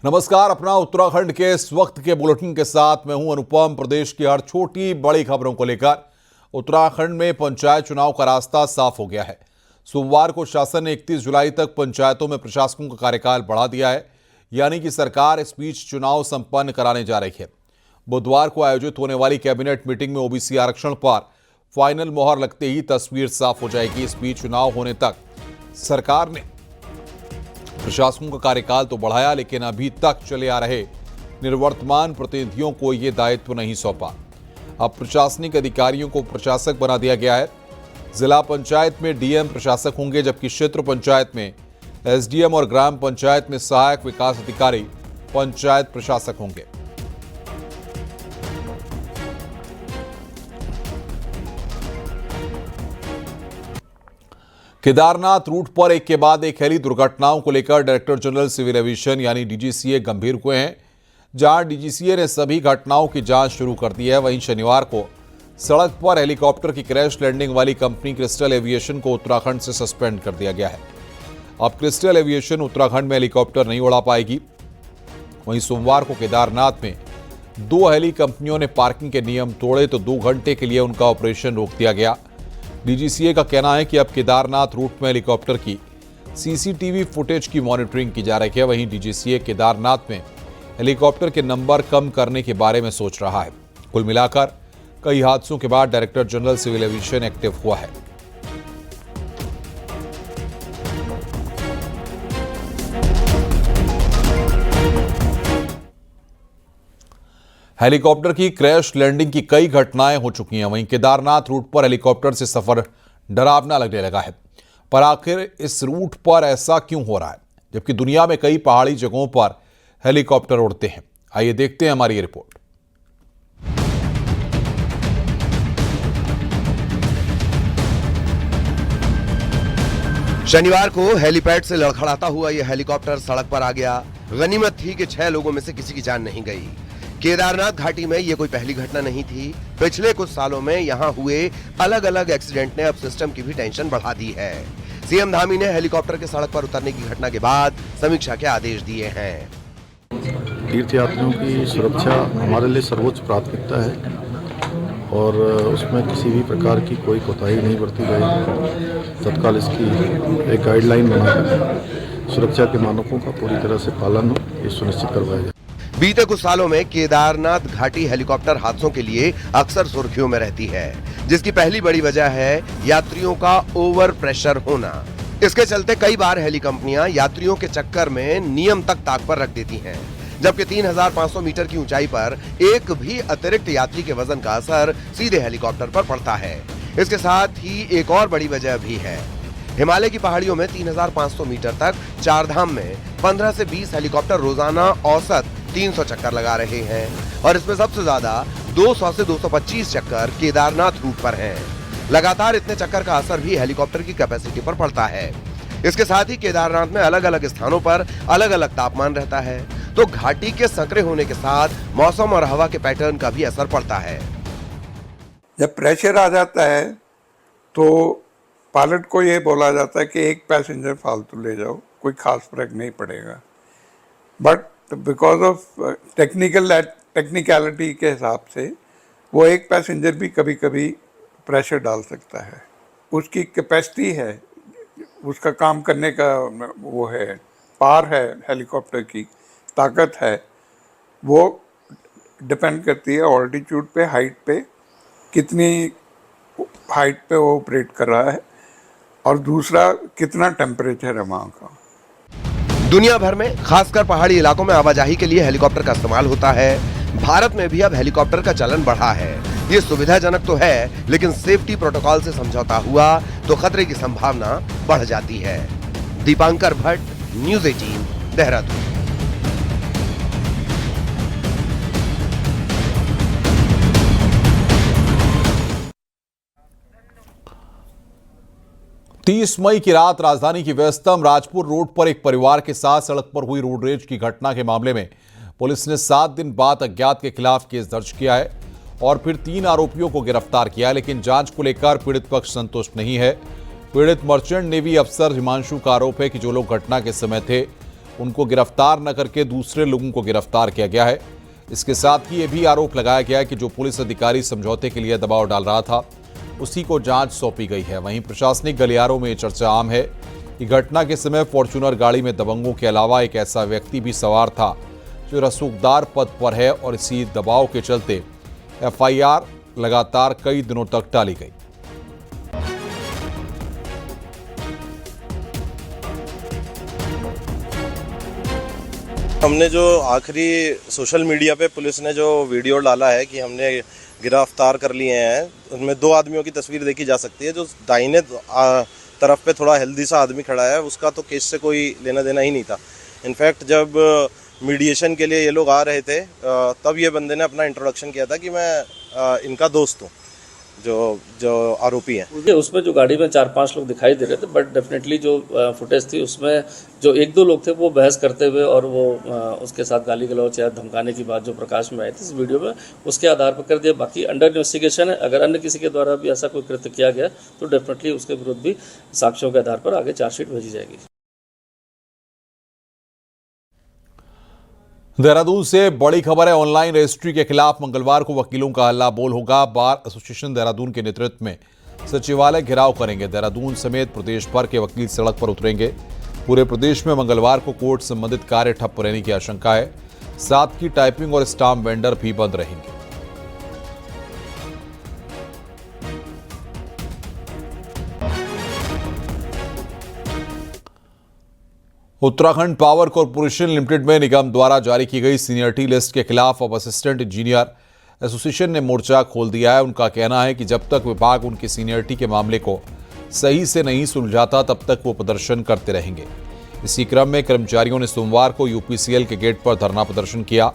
नमस्कार। अपना उत्तराखंड के इस वक्त के बुलेटिन के साथ मैं हूं अनुपम। प्रदेश की हर छोटी बड़ी खबरों को लेकर उत्तराखंड में पंचायत चुनाव का रास्ता साफ हो गया है। सोमवार को शासन ने 31 जुलाई तक पंचायतों में प्रशासकों का कार्यकाल बढ़ा दिया है, यानी कि सरकार इस बीच चुनाव संपन्न कराने जा रही है। बुधवार को आयोजित होने वाली कैबिनेट मीटिंग में ओबीसी आरक्षण पर फाइनल मोहर लगते ही तस्वीर साफ हो जाएगी। इस बीच चुनाव होने तक सरकार ने प्रशासकों का कार्यकाल तो बढ़ाया, लेकिन अभी तक चले आ रहे निर्वर्तमान प्रतिनिधियों को यह दायित्व नहीं सौंपा। अब प्रशासनिक अधिकारियों को प्रशासक बना दिया गया है। जिला पंचायत में डीएम प्रशासक होंगे, जबकि क्षेत्र पंचायत में एसडीएम और ग्राम पंचायत में सहायक विकास अधिकारी पंचायत प्रशासक होंगे। केदारनाथ रूट पर एक के बाद एक हेली दुर्घटनाओं को लेकर डायरेक्टर जनरल सिविल एविएशन यानी डीजीसीए गंभीर हुए हैं। जहां डीजीसीए ने सभी घटनाओं की जांच शुरू कर दी है, वहीं शनिवार को सड़क पर हेलीकॉप्टर की क्रैश लैंडिंग वाली कंपनी क्रिस्टल एविएशन को उत्तराखंड से सस्पेंड कर दिया गया है। अब क्रिस्टल एविएशन उत्तराखंड में हेलीकॉप्टर नहीं उड़ा पाएगी। वहीं सोमवार को केदारनाथ में 2 हेली कंपनियों ने पार्किंग के नियम तोड़े तो 2 घंटे के लिए उनका ऑपरेशन रोक दिया गया। डीजीसीए का कहना है कि अब केदारनाथ रूट में हेलीकॉप्टर की सीसीटीवी फुटेज की मॉनिटरिंग की जा रही है। वहीं डीजीसीए केदारनाथ में हेलीकॉप्टर के नंबर कम करने के बारे में सोच रहा है। कुल मिलाकर कई हादसों के बाद director general civil aviation active हुआ है। हेलीकॉप्टर की क्रैश लैंडिंग की कई घटनाएं हो चुकी हैं। वहीं केदारनाथ रूट पर हेलीकॉप्टर से सफर डरावना लगने लगा है। पर आखिर इस रूट पर ऐसा क्यों हो रहा है, जबकि दुनिया में कई पहाड़ी जगहों पर हेलीकॉप्टर उड़ते हैं? आइए देखते हैं हमारी ये रिपोर्ट। शनिवार को हेलीपैड से लड़खड़ाता हुआ यह हेलीकॉप्टर सड़क पर आ गया। गनीमत थी कि 6 लोगों में से किसी की जान नहीं गई। केदारनाथ घाटी में यह कोई पहली घटना नहीं थी। पिछले कुछ सालों में यहां हुए अलग अलग एक्सीडेंट ने अब सिस्टम की भी टेंशन बढ़ा दी है। सीएम धामी ने हेलीकॉप्टर के सड़क पर उतरने की घटना के बाद समीक्षा के आदेश दिए हैं। तीर्थयात्रियों की सुरक्षा हमारे लिए सर्वोच्च प्राथमिकता है और उसमें किसी भी प्रकार की कोई कोताही नहीं बरती जाएगी। तत्काल इसकी एक गाइडलाइन बनाकर सुरक्षा के मानकों का पूरी तरह से पालन हो, ये सुनिश्चित करवाया जाए। बीते कुछ सालों में केदारनाथ घाटी हेलीकॉप्टर हादसों के लिए अक्सर सुर्खियों में रहती है, जिसकी पहली बड़ी वजह है यात्रियों का ओवर प्रेशर होना। इसके चलते कई बार हेली कंपनियां यात्रियों के चक्कर में नियम तक ताक पर रख देती हैं, जबकि 3500 मीटर की ऊंचाई पर एक भी अतिरिक्त यात्री के वजन का असर सीधे हेलीकॉप्टर पर पड़ता है। इसके साथ ही एक और बड़ी वजह भी है। हिमालय की पहाड़ियों में 3500 मीटर तक चारधाम में 15 से 20 हेलीकॉप्टर रोजाना औसत 300 चक्कर लगा रहे हैं और इसमें सबसे ज्यादा 200 से 225 चक्कर केदारनाथ रूट पर हैं। लगातार इतने चक्कर का असर भी हेलीकॉप्टर की कैपेसिटी पर पड़ता है। इसके साथ ही केदारनाथ में अलग अलग स्थानों पर अलग अलग तापमान रहता है, तो घाटी के संकरे होने के साथ मौसम और हवा के पैटर्न का भी असर पड़ता है। जब प्रेशर आ जाता है तो पायलट को ये बोला जाता है कि एक पैसेंजर फालतू ले जाओ, कोई खास फर्क नहीं पड़ेगा। बट बिकॉज ऑफ टेक्निकलिटी के हिसाब से वो एक पैसेंजर भी कभी कभी प्रेशर डाल सकता है। उसकी कैपेसिटी है, उसका काम करने का वो है, पार है, हेलीकॉप्टर की ताकत है, वो डिपेंड करती है ऑल्टीट्यूड पे, हाइट पे, कितनी हाइट पे वो ऑपरेट कर रहा है और दूसरा कितना टेम्परेचर है वहाँ का। दुनिया भर में खासकर पहाड़ी इलाकों में आवाजाही के लिए हेलीकॉप्टर का इस्तेमाल होता है। भारत में भी अब हेलीकॉप्टर का चलन बढ़ा है। ये सुविधाजनक तो है, लेकिन सेफ्टी प्रोटोकॉल से समझौता हुआ तो खतरे की संभावना बढ़ जाती है। दीपांकर भट्ट, न्यूज़ 18, देहरादून। 30 मई की रात राजधानी की व्यस्तम राजपुर रोड पर एक परिवार के साथ सड़क पर हुई रोड रेज की घटना के मामले में पुलिस ने 7 दिन बाद अज्ञात के खिलाफ केस दर्ज किया है और फिर 3 आरोपियों को गिरफ्तार किया है। लेकिन जांच को लेकर पीड़ित पक्ष संतुष्ट नहीं है। पीड़ित मर्चेंट नेवी अफसर हिमांशु का आरोप है कि जो लोग घटना के समय थे उनको गिरफ्तार न करके दूसरे लोगों को गिरफ्तार किया गया है। इसके साथ ही ये भी आरोप लगाया गया है कि जो पुलिस अधिकारी समझौते के लिए दबाव डाल रहा था उसी को जांच सौंपी गई है। वहीं प्रशासनिक गलियारों में चर्चा आम है कि घटना के समय फॉर्च्यूनर गाड़ी में दबंगों के अलावा एक ऐसा व्यक्ति भी सवार था जो रसूखदार पद पर है और इसी दबाव के चलते एफआईआर लगातार कई दिनों तक टाली गई। हमने जो आखिरी सोशल मीडिया पे पुलिस ने जो वीडियो डाला है कि हमने गिरफ्तार कर लिए हैं, उसमें 2 आदमियों की तस्वीर देखी जा सकती है। जो दाहिने तरफ पे थोड़ा हेल्दी सा आदमी खड़ा है उसका तो केस से कोई लेना देना ही नहीं था। इनफैक्ट जब मीडिएशन के लिए ये लोग आ रहे थे तब ये बंदे ने अपना इंट्रोडक्शन किया था कि मैं इनका दोस्त हूँ, जो आरोपी हैं। उसमें जो गाड़ी में 4-5 लोग दिखाई दे रहे थे, बट डेफिनेटली जो फुटेज थी उसमें जो 1-2 लोग थे वो बहस करते हुए और वो उसके साथ गाली गलौच या धमकाने की बात जो प्रकाश में आई थी इस वीडियो में, उसके आधार पर कर दिया। बाकी अंडर इन्वेस्टिगेशन है। अगर अन्य किसी के द्वारा भी ऐसा कोई कृत्य किया गया तो डेफिनेटली उसके विरुद्ध भी साक्ष्यों के आधार पर आगे चार्जशीट भेजी जाएगी। देहरादून से बड़ी खबर है। ऑनलाइन रजिस्ट्री के खिलाफ मंगलवार को वकीलों का हल्ला बोल होगा। बार एसोसिएशन देहरादून के नेतृत्व में सचिवालय घेराव करेंगे। देहरादून समेत प्रदेश भर के वकील सड़क पर उतरेंगे। पूरे प्रदेश में मंगलवार को कोर्ट संबंधित कार्य ठप रहने की आशंका है। साथ ही टाइपिंग और स्टाम्प वेंडर भी बंद रहेंगे। उत्तराखंड पावर कॉर्पोरेशन लिमिटेड में निगम द्वारा जारी की गई सीनियरिटी लिस्ट के खिलाफ अब असिस्टेंट इंजीनियर एसोसिएशन ने मोर्चा खोल दिया है। उनका कहना है कि जब तक विभाग उनकी सीनियरिटी के मामले को सही से नहीं सुलझाता तब तक वो प्रदर्शन करते रहेंगे। इसी क्रम में कर्मचारियों ने सोमवार को यूपीसीएल के गेट पर धरना प्रदर्शन किया।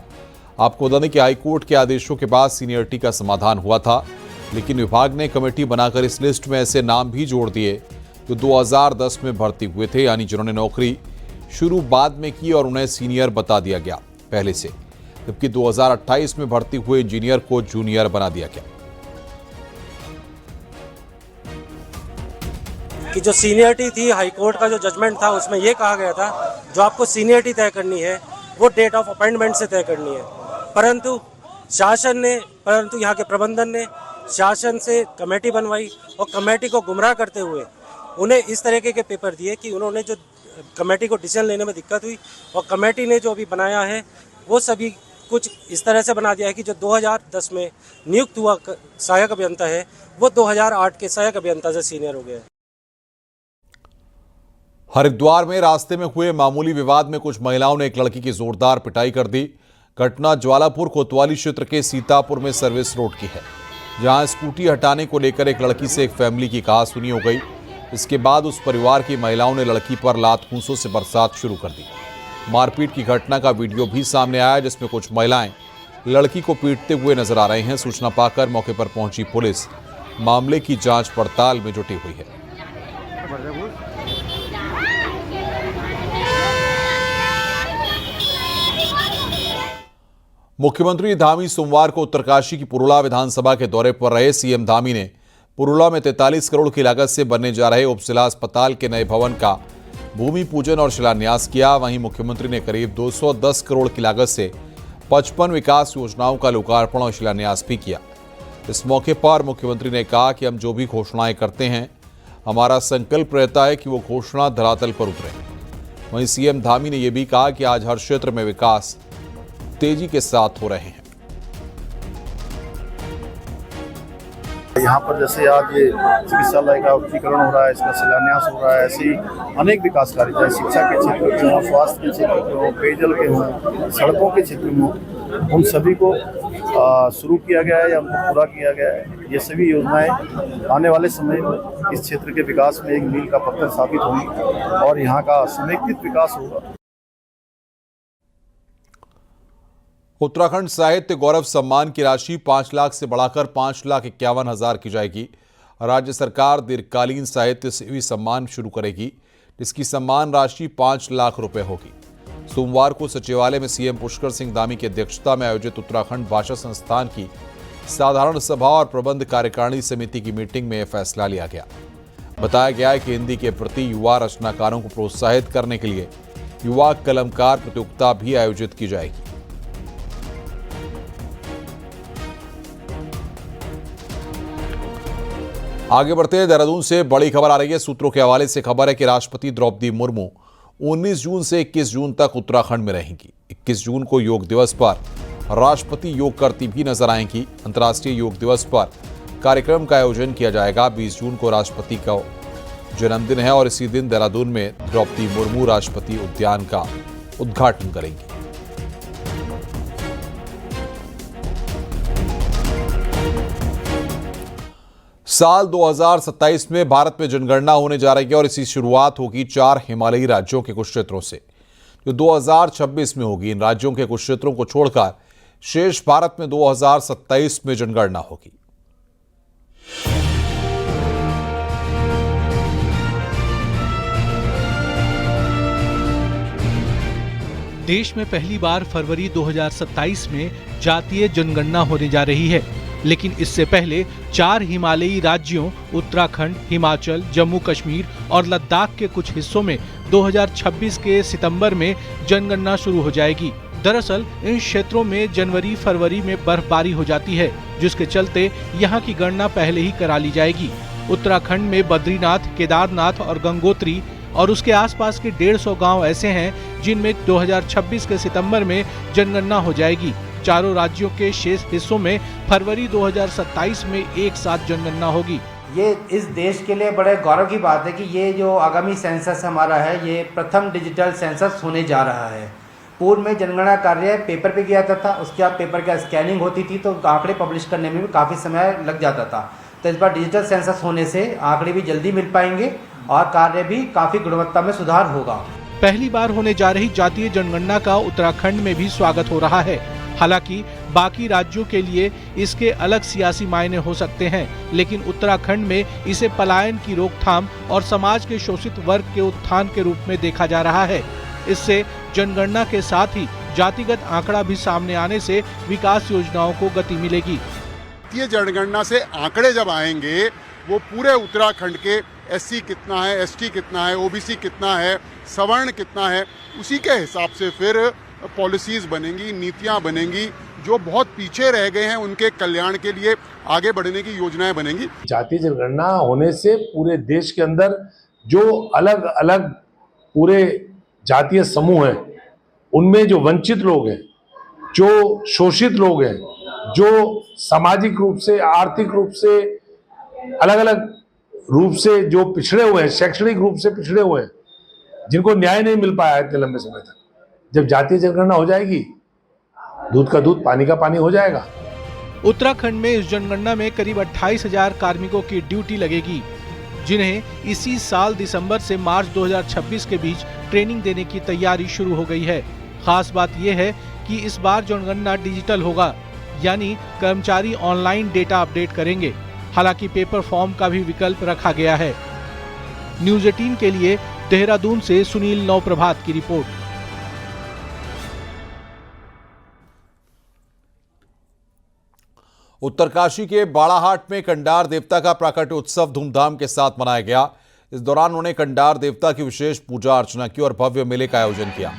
आपको बता दें कि हाईकोर्ट के आदेशों के बाद सीनियरिटी का समाधान हुआ था, लेकिन विभाग ने कमेटी बनाकर इस लिस्ट में ऐसे नाम भी जोड़ दिए जो 2010 में भर्ती हुए थे, यानी जिन्होंने नौकरी शुरू बाद में की और उन्हें सीनियर बता दिया गया पहले से, जबकि 2028 में भर्ती हुए इंजीनियर को जूनियर बना दिया गया। कि जो सीनियरिटी थी, हाईकोर्ट का जो जजमेंट था उसमें यह कहा गया था जो आपको सीनियरिटी तय करनी है वो डेट ऑफ अपॉइंटमेंट से तय करनी है। परंतु यहाँ के प्रबंधन ने शासन से कमेटी बनवाई और कमेटी को गुमराह करते हुए उन्हें इस तरीके के पेपर दिए कि उन्होंने जो कमेटी को डिसीजन लेने में दिक्कत हुई और कमेटी ने जो अभी बनाया है वो सभी कुछ इस तरह से बना दिया है कि जो 2010 में नियुक्त हुआ सहायक अभियंता है वो 2008 के सहायक अभियंता से सीनियर हो गया। हरिद्वार में रास्ते में हुए मामूली विवाद में कुछ महिलाओं ने एक लड़की की जोरदार पिटाई कर दी। घटना ज्वालापुर कोतवाली क्षेत्र के सीतापुर में सर्विस रोड की है, जहां स्कूटी हटाने को लेकर एक लड़की से एक फैमिली की कहासुनी हो गई। इसके बाद उस परिवार की महिलाओं ने लड़की पर लात घूंसों से बरसात शुरू कर दी। मारपीट की घटना का वीडियो भी सामने आया, जिसमें कुछ महिलाएं लड़की को पीटते हुए नजर आ रही हैं। सूचना पाकर मौके पर पहुंची पुलिस मामले की जांच पड़ताल में जुटी हुई है। मुख्यमंत्री धामी सोमवार को उत्तरकाशी की पुरोला विधानसभा के दौरे पर रहे। सीएम धामी ने पुरोला में 43 करोड़ की लागत से बनने जा रहे उप जिला अस्पताल के नए भवन का भूमि पूजन और शिलान्यास किया। वहीं मुख्यमंत्री ने करीब 210 करोड़ की लागत से 55 विकास योजनाओं का लोकार्पण और शिलान्यास भी किया। इस मौके पर मुख्यमंत्री ने कहा कि हम जो भी घोषणाएं करते हैं, हमारा संकल्प रहता है कि वो घोषणा धरातल पर उतरे। वहीं सीएम धामी ने यह भी कहा कि आज हर क्षेत्र में विकास तेजी के साथ हो रहे हैं। यहाँ पर जैसे आज ये चिकित्सालय का उच्चीकरण हो रहा है, इसका शिलान्यास हो रहा है, ऐसे ही अनेक विकास कार्य चाहे शिक्षा के क्षेत्र में हो, स्वास्थ्य के क्षेत्र में हो, पेयजल के हों, सड़कों के क्षेत्र में हो, उन सभी को शुरू किया गया है या उनको पूरा किया गया है। ये सभी योजनाएं आने वाले समय में इस क्षेत्र के विकास में एक मील का पत्थर साबित होंगी और यहाँ का समेकित विकास होगा। उत्तराखंड साहित्य गौरव सम्मान की राशि 5 लाख से बढ़ाकर 5,51,000 की जाएगी। राज्य सरकार दीर्घकालीन साहित्य सेवी सम्मान शुरू करेगी, जिसकी सम्मान राशि 5 लाख रुपए होगी। सोमवार को सचिवालय में सीएम पुष्कर सिंह धामी की अध्यक्षता में आयोजित उत्तराखंड भाषा संस्थान की साधारण सभा और प्रबंध कार्यकारिणी समिति की मीटिंग में यह फैसला लिया गया। बताया गया है कि हिंदी के प्रति युवा रचनाकारों को प्रोत्साहित करने के लिए युवा कलमकार प्रतियोगिता भी आयोजित की जाएगी। आगे बढ़ते हैं, देहरादून से बड़ी खबर आ रही है। सूत्रों के हवाले से खबर है कि राष्ट्रपति द्रौपदी मुर्मू 19 जून से 21 जून तक उत्तराखंड में रहेंगी। 21 जून को योग दिवस पर राष्ट्रपति योग करती भी नजर आएंगी। अंतर्राष्ट्रीय योग दिवस पर कार्यक्रम का आयोजन किया जाएगा। 20 जून को राष्ट्रपति का जन्मदिन है और इसी दिन देहरादून में द्रौपदी मुर्मू राष्ट्रपति उद्यान का उद्घाटन करेंगी। साल 2027 में भारत में जनगणना होने जा रही है और इसी शुरुआत होगी 4 हिमालयी राज्यों के कुछ क्षेत्रों से, जो 2026 में होगी। इन राज्यों के कुछ क्षेत्रों को छोड़कर शेष भारत में 2027 में जनगणना होगी। देश में पहली बार फरवरी 2027 में जातीय जनगणना होने जा रही है, लेकिन इससे पहले 4 हिमालयी राज्यों उत्तराखंड, हिमाचल, जम्मू कश्मीर और लद्दाख के कुछ हिस्सों में 2026 के सितंबर में जनगणना शुरू हो जाएगी। दरअसल इन क्षेत्रों में जनवरी-फरवरी में बर्फबारी हो जाती है, जिसके चलते यहाँ की गणना पहले ही करा ली जाएगी। उत्तराखंड में बद्रीनाथ, केदारनाथ और गंगोत्री और उसके आसपास के 150 गांव ऐसे हैं जिनमें 2026 के सितंबर में जनगणना हो जाएगी। चारों राज्यों के शेष हिस्सों में फरवरी 2027 में एक साथ जनगणना होगी। ये इस देश के लिए बड़े गौरव की बात है कि ये जो आगामी सेंसस हमारा है, ये प्रथम डिजिटल सेंसस होने जा रहा है। पूर्व में जनगणना कार्य पेपर पे किया जाता था, उसके बाद पेपर का स्कैनिंग होती थी तो आंकड़े पब्लिश करने में भी काफ़ी समय लग जाता था। तो इस बार डिजिटल सेंसस होने से आंकड़े भी जल्दी मिल पाएंगे और कार्य भी काफ़ी गुणवत्ता में सुधार होगा। पहली बार होने जा रही जातीय जनगणना का उत्तराखंड में भी स्वागत हो रहा है। हालांकि बाकी राज्यों के लिए इसके अलग सियासी मायने हो सकते हैं, लेकिन उत्तराखंड में इसे पलायन की रोकथाम और समाज के शोषित वर्ग के उत्थान के रूप में देखा जा रहा है। इससे जनगणना के साथ ही जातिगत आंकड़ा भी सामने आने से विकास योजनाओं को गति मिलेगी। जातीय जनगणना से आंकड़े जब आएंगे, वो पूरे उत्तराखंड के एससी कितना है, एसटी कितना है, ओबीसी कितना है, सवर्ण कितना है, उसी के हिसाब से फिर पॉलिसीज बनेंगी, नीतियां बनेंगी। जो बहुत पीछे रह गए हैं उनके कल्याण के लिए आगे बढ़ने की योजनाएं बनेंगी। जातीय जनगणना होने से पूरे देश के अंदर जो अलग अलग पूरे जातीय समूह हैं, उनमें जो वंचित लोग हैं, जो शोषित लोग हैं, जो सामाजिक रूप से, आर्थिक रूप से, अलग अलग रूप से जो पिछड़े हुए हैं, शैक्षणिक रूप से पिछड़े हुए हैं, जिनको न्याय नहीं मिल पाया इतने लंबे समय तक, जब जातीय जनगणना हो जाएगी, दूध का दूध, पानी का पानी हो जाएगा। उत्तराखंड में इस जनगणना में करीब 28,000 कार्मिकों की ड्यूटी लगेगी, जिन्हें इसी साल दिसंबर से मार्च 2026 के बीच ट्रेनिंग देने की तैयारी शुरू हो गई है। खास बात यह है कि इस बार जनगणना डिजिटल होगा, यानी कर्मचारी ऑनलाइन डेटा अपडेट करेंगे। हालांकि पेपर फॉर्म का भी विकल्प रखा गया है। न्यूज़ 18 के लिए देहरादून से सुनील नौप्रभात की रिपोर्ट। उत्तरकाशी के बाड़ाहाट में कंडार देवता का प्राकट्य उत्सव धूमधाम के साथ मनाया गया। इस दौरान उन्होंने कंडार देवता की विशेष पूजा अर्चना की और भव्य मेले का आयोजन किया।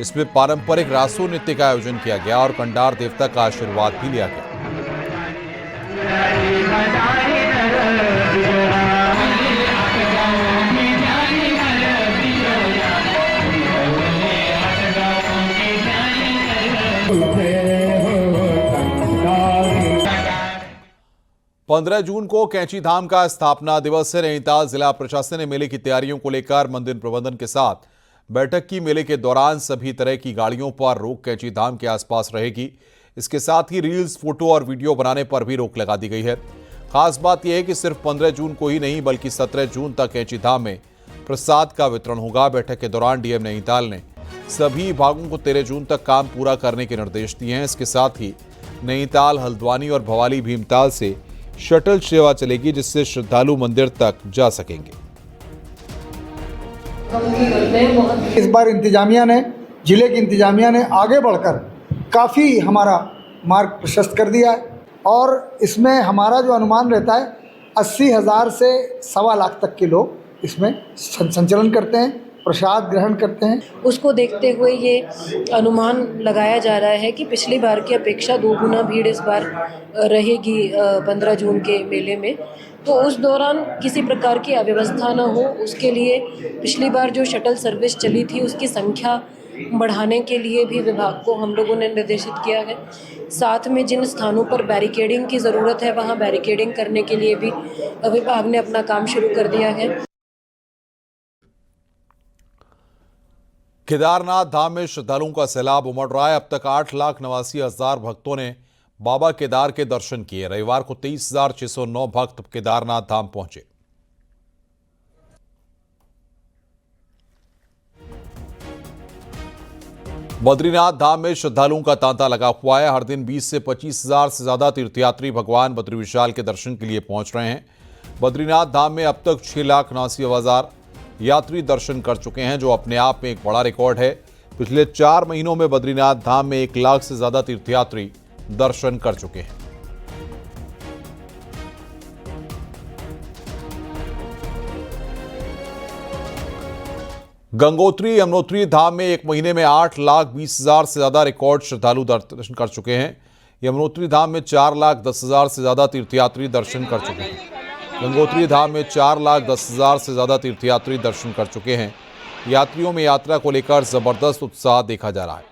इसमें पारंपरिक रासो नृत्य का आयोजन किया गया और कंडार देवता का आशीर्वाद भी लिया गया। पंद्रह जून को कैंची धाम का स्थापना दिवस है। नैनीताल जिला प्रशासन ने मेले की तैयारियों को लेकर मंदिर प्रबंधन के साथ बैठक की। मेले के दौरान सभी तरह की गाड़ियों पर रोक कैंची धाम के आसपास रहेगी। इसके साथ ही रील्स, फोटो और वीडियो बनाने पर भी रोक लगा दी गई है। खास बात यह है कि सिर्फ 15 जून को ही नहीं बल्कि 17 जून तक कैंची धाम में प्रसाद का वितरण होगा। बैठक के दौरान डीएम नैनीताल ने सभी विभागों को 13 जून तक काम पूरा करने के निर्देश दिए हैं। इसके साथ ही नैनीताल, हल्द्वानी और भवाली भीमताल से शटल सेवा चलेगी, जिससे श्रद्धालु मंदिर तक जा सकेंगे। इस बार इंतजामिया ने, जिले की इंतजामिया ने आगे बढ़कर काफ़ी हमारा मार्ग प्रशस्त कर दिया है और इसमें हमारा जो अनुमान रहता है 80,000 से 1.25 लाख तक के लोग इसमें संचलन करते हैं। प्रसाद ग्रहण करते हैं। उसको देखते हुए ये अनुमान लगाया जा रहा है कि पिछली बार की अपेक्षा 2 गुना भीड़ इस बार रहेगी 15 जून के मेले में। तो उस दौरान किसी प्रकार की अव्यवस्था न हो, उसके लिए पिछली बार जो शटल सर्विस चली थी उसकी संख्या बढ़ाने के लिए भी विभाग को हम लोगों ने निर्देशित किया है। साथ में जिन स्थानों पर बैरिकेडिंग की ज़रूरत है वहाँ बैरिकेडिंग करने के लिए भी विभाग ने अपना काम शुरू कर दिया है। केदारनाथ धाम में श्रद्धालुओं का सैलाब उमड़ रहा है। अब तक 8,89,000 भक्तों ने बाबा केदार के दर्शन किए। रविवार को 23,609 भक्त केदारनाथ धाम पहुंचे। बद्रीनाथ धाम में श्रद्धालुओं का तांता लगा हुआ है। हर दिन 20 से 25,000 से ज्यादा तीर्थयात्री भगवान बद्री विशाल के दर्शन के लिए पहुंच रहे हैं। बद्रीनाथ धाम में अब तक 6,79,000 यात्री दर्शन कर चुके हैं, जो अपने आप में एक बड़ा रिकॉर्ड है। पिछले 4 महीनों में बद्रीनाथ धाम में 1 लाख से ज्यादा तीर्थयात्री दर्शन कर चुके हैं। गंगोत्री यमुनोत्री धाम में 1 महीने में 8,20,000 से ज्यादा रिकॉर्ड श्रद्धालु दर्शन कर चुके हैं। यमुनोत्री धाम में 4,10,000 से ज्यादा तीर्थयात्री दर्शन कर चुके हैं। गंगोत्री धाम में 4,10,000 से ज्यादा तीर्थयात्री दर्शन कर चुके हैं। यात्रियों में यात्रा को लेकर जबरदस्त उत्साह देखा जा रहा है।